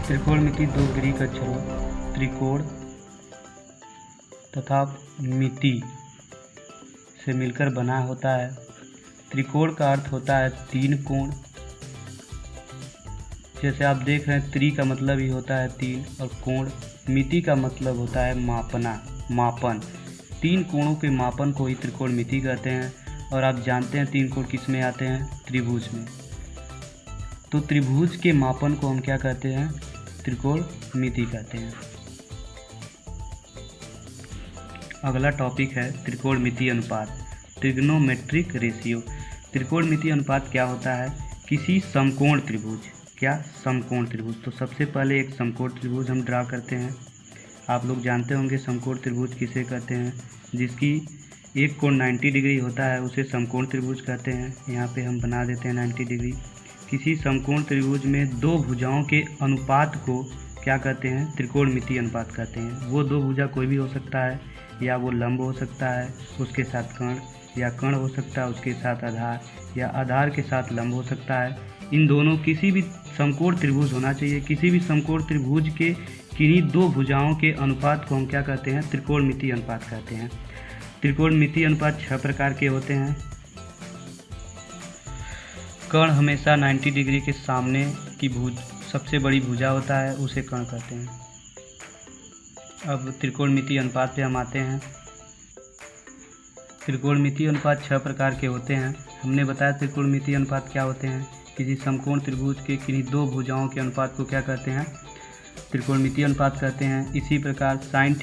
त्रिकोणमिति दो ग्रीक अक्षरों त्रिकोण तथा मिति से मिलकर बना होता है। त्रिकोण का अर्थ होता है तीन कोण। जैसे आप देख रहे हैं, त्रि का मतलब ही होता है तीन और कोण। मिति का मतलब होता है मापन। तीन कोणों के मापन को ही त्रिकोणमिति कहते हैं। और आप जानते हैं तीन कोण किस में आते हैं? त्रिभुज में। तो त्रिभुज के मापन को हम क्या कहते हैं? त्रिकोणमिति कहते हैं। अगला टॉपिक है त्रिकोणमिति अनुपात, ट्रिग्नोमेट्रिक रेशियो। त्रिकोणमिति अनुपात क्या होता है? किसी समकोण त्रिभुज। क्या? समकोण त्रिभुज। तो सबसे पहले एक समकोण त्रिभुज हम ड्रा करते हैं। आप लोग जानते होंगे समकोण त्रिभुज किसे कहते हैं? जिसकी एक कोण 90 डिग्री होता है उसे समकोण त्रिभुज कहते हैं। यहाँ पे हम बना देते हैं 90 डिग्री। किसी समकोण त्रिभुज में दो भुजाओं के अनुपात को क्या कहते हैं? त्रिकोणमिति अनुपात कहते हैं। वो दो भुजा कोई भी हो सकता है, या वो लंब हो सकता है उसके साथ कर्ण, या कर्ण हो सकता है उसके साथ आधार, या आधार के साथ लंब हो सकता है। इन दोनों किसी भी समकोण त्रिभुज होना चाहिए। किसी भी समकोण त्रिभुज के किन्हीं दो भुजाओं के अनुपात को हम क्या कहते हैं? त्रिकोणमिति अनुपात कहते हैं। त्रिकोणमिति अनुपात 6 प्रकार के होते हैं। कर्ण हमेशा 90 डिग्री के सामने की सबसे बड़ी भुजा होता है, उसे कर्ण कहते हैं। अब त्रिकोणमिति अनुपात पे हम आते हैं। त्रिकोणमिति अनुपात 6 प्रकार के होते हैं। हमने बताया त्रिकोणमिति अनुपात क्या होते हैं। किसी समकोण त्रिभुज के किन्हीं दो भुजाओं के अनुपात को क्या कहते हैं? त्रिकोणमिति अनुपात कहते हैं। इसी प्रकार साइन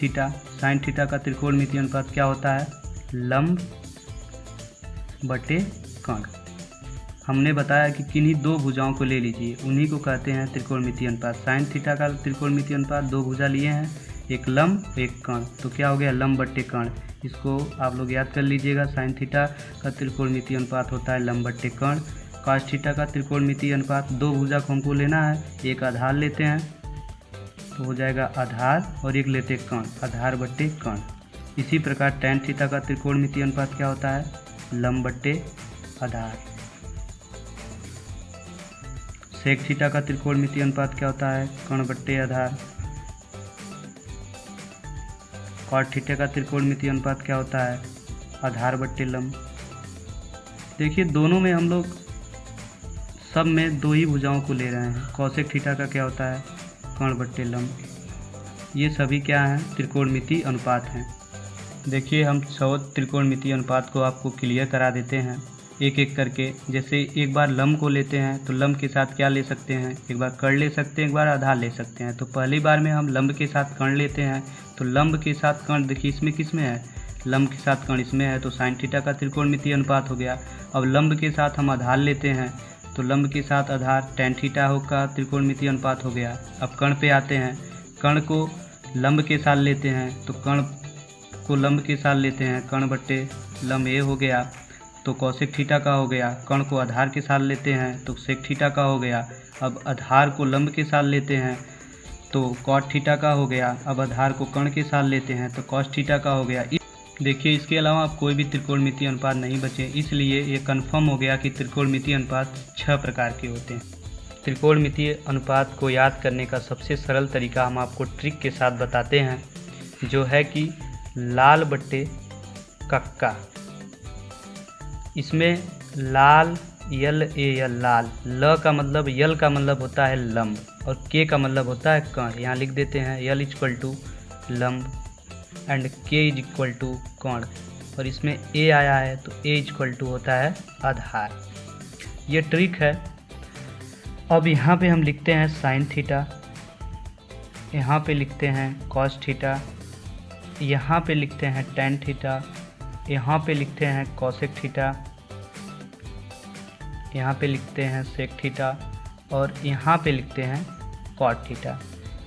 थीटा का त्रिकोणमिति अनुपात क्या होता है? लंब बटे कर्ण। हमने बताया कि किन्हीं दो भुजाओं को ले लीजिए, उन्हीं को कहते हैं त्रिकोणमिति अनुपात। साइन थीटा का त्रिकोणमिति अनुपात, दो भुजा लिए हैं, एक लंब एक कर्ण, तो क्या हो गया? लंब बट्टे कर्ण। इसको आप लोग याद कर लीजिएगा। साइन थीटा का त्रिकोणमिति अनुपात होता है लंब बट्टे कर्ण। कॉस थीटा का त्रिकोणमिति अनुपात, दो भुजा को हमको लेना है, एक आधार लेते हैं तो हो जाएगा आधार, और एक लेते कर्ण, आधार बट्टे कर्ण। इसी प्रकार टैन थीटा का त्रिकोणमिति अनुपात क्या होता है? लंब बट्टे आधार। सेक थीटा का त्रिकोणमिति अनुपात क्या होता है? कर्ण बट्टे आधार। कॉट थीटा का त्रिकोणमिति अनुपात क्या होता है? आधार बट्टे लंब। देखिए, दोनों में हम लोग सब में दो ही भुजाओं को ले रहे हैं। कौशिक थीटा का क्या होता है? कर्ण बट्टे लंब। ये सभी क्या हैं? त्रिकोणमिति अनुपात हैं। देखिए, हम 100 त्रिकोणमिति अनुपात को आपको क्लियर करा देते हैं एक एक करके। जैसे एक बार लंब को लेते हैं तो लंब के साथ क्या ले सकते हैं? एक बार कर्ण ले सकते हैं, एक बार आधार ले सकते हैं। तो पहली बार में हम लंब के साथ कर्ण लेते हैं, तो लंब के साथ कर्ण, देखिए इसमें किस में है? लंब के साथ कर्ण इसमें है, तो साइन थीटा का त्रिकोणमिति अनुपात हो गया। अब लंब के साथ हम आधार लेते हैं, तो लंब के साथ आधार टैन थीटा का त्रिकोणमिति अनुपात हो गया। अब कर्ण पे आते हैं। कर्ण को लंब के साथ लेते हैं, तो कर्ण को लंब के साथ लेते हैं, कर्ण बट्टे लंब ये हो गया, तो कौशिक थीटा का हो गया। कर्ण को आधार के साथ लेते हैं तो सेक थीटा का हो गया। अब आधार को लंब के साथ लेते हैं तो कॉट थीटा का हो गया। अब आधार को कर्ण के साथ लेते हैं तो कॉस थीटा का हो गया। देखिए, इसके अलावा आप कोई भी त्रिकोणमिति अनुपात नहीं बचे, इसलिए ये कन्फर्म हो गया कि त्रिकोणमिति अनुपात 6 प्रकार के होते हैं। त्रिकोणमिति अनुपात को याद करने का सबसे सरल तरीका हम आपको ट्रिक के साथ बताते हैं, जो है कि लाल बट्टे कक्का। इसमें लाल, यल ए यल, लाल, ल का मतलब, यल का मतलब होता है लंब, और के का मतलब होता है कर्ण। यहाँ लिख देते हैं यल इक्वल टू लंब एंड के इज इक्वल टू कर्ण, और इसमें ए आया है तो ए इक्वल टू होता है आधार। ये ट्रिक है। अब यहाँ पे हम लिखते हैं साइन थीटा, यहाँ पे लिखते हैं कॉस थीटा, यहाँ पे लिखते हैं टैन थीटा, यहाँ पे लिखते हैं कॉसेक थीटा, यहाँ पे लिखते हैं सेक थीटा, और यहाँ पे लिखते हैं कॉट थीटा।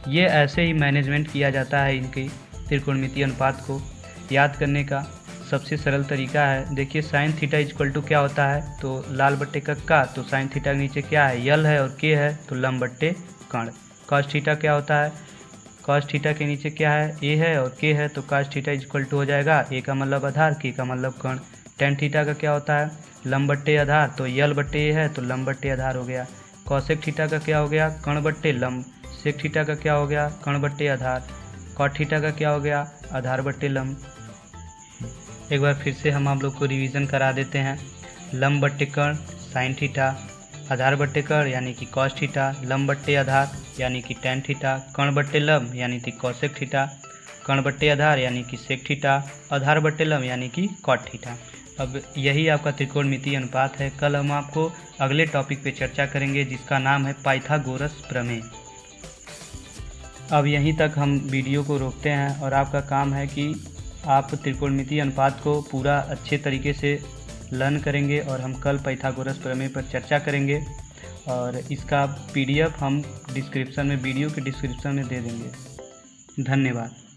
ये ऐसे ही मैनेजमेंट किया जाता है इनकी त्रिकोणमिति अनुपात को याद करने का सबसे सरल तरीका है। देखिए, साइन थीटा इक्वल टू क्या होता है? तो लाल बट्टे कक्का, तो साइन थीटा के नीचे क्या है? यल है और के है, तो लंब बट्टे कर्ण। कॉस थीटा क्या होता है? कॉस थीटा के नीचे क्या है? ए है और के है, तो कॉस थीटा इक्वल टू हो जाएगा ए का मतलब आधार, के का मतलब कर्ण। टेन थीटा का क्या होता है? लंब बट्टे आधार, तो यल बट्टे ए है तो लंब बट्टे आधार हो गया। कौशिक थीटा का क्या हो गया? कर्ण बट्टे लंब। सेक थीटा का क्या हो गया, कर्ण बट्टे आधार। कॉट थीटा का क्या हो गया, आधार बट्टे लंब। एक बार फिर से हम आप लोग को रिवीजन करा देते हैं। लंब बट्टे कर्ण साइन थीटा, आधार बट्टे कर्ण यानी कि कॉस थीटा, लंब बट्टे आधार यानी कि टैन थीटा, कर्ण बट्टे लंब यानी कि कॉसेक थीटा, कर्ण बट्टे आधार यानी कि सेक थीटा, आधार बट्टे लंब यानी कि कॉट थीटा। अब यही आपका त्रिकोणमितीय अनुपात है। कल हम आपको अगले टॉपिक पे चर्चा करेंगे जिसका नाम है पाइथागोरस प्रमेय। अब यहीं तक हम वीडियो को रोकते हैं और आपका काम है कि आप त्रिकोणमितीय अनुपात को पूरा अच्छे तरीके से लर्न करेंगे और हम कल पाइथागोरस प्रमेय पर चर्चा करेंगे और इसका PDF हम डिस्क्रिप्शन में, वीडियो के डिस्क्रिप्शन में दे देंगे। धन्यवाद।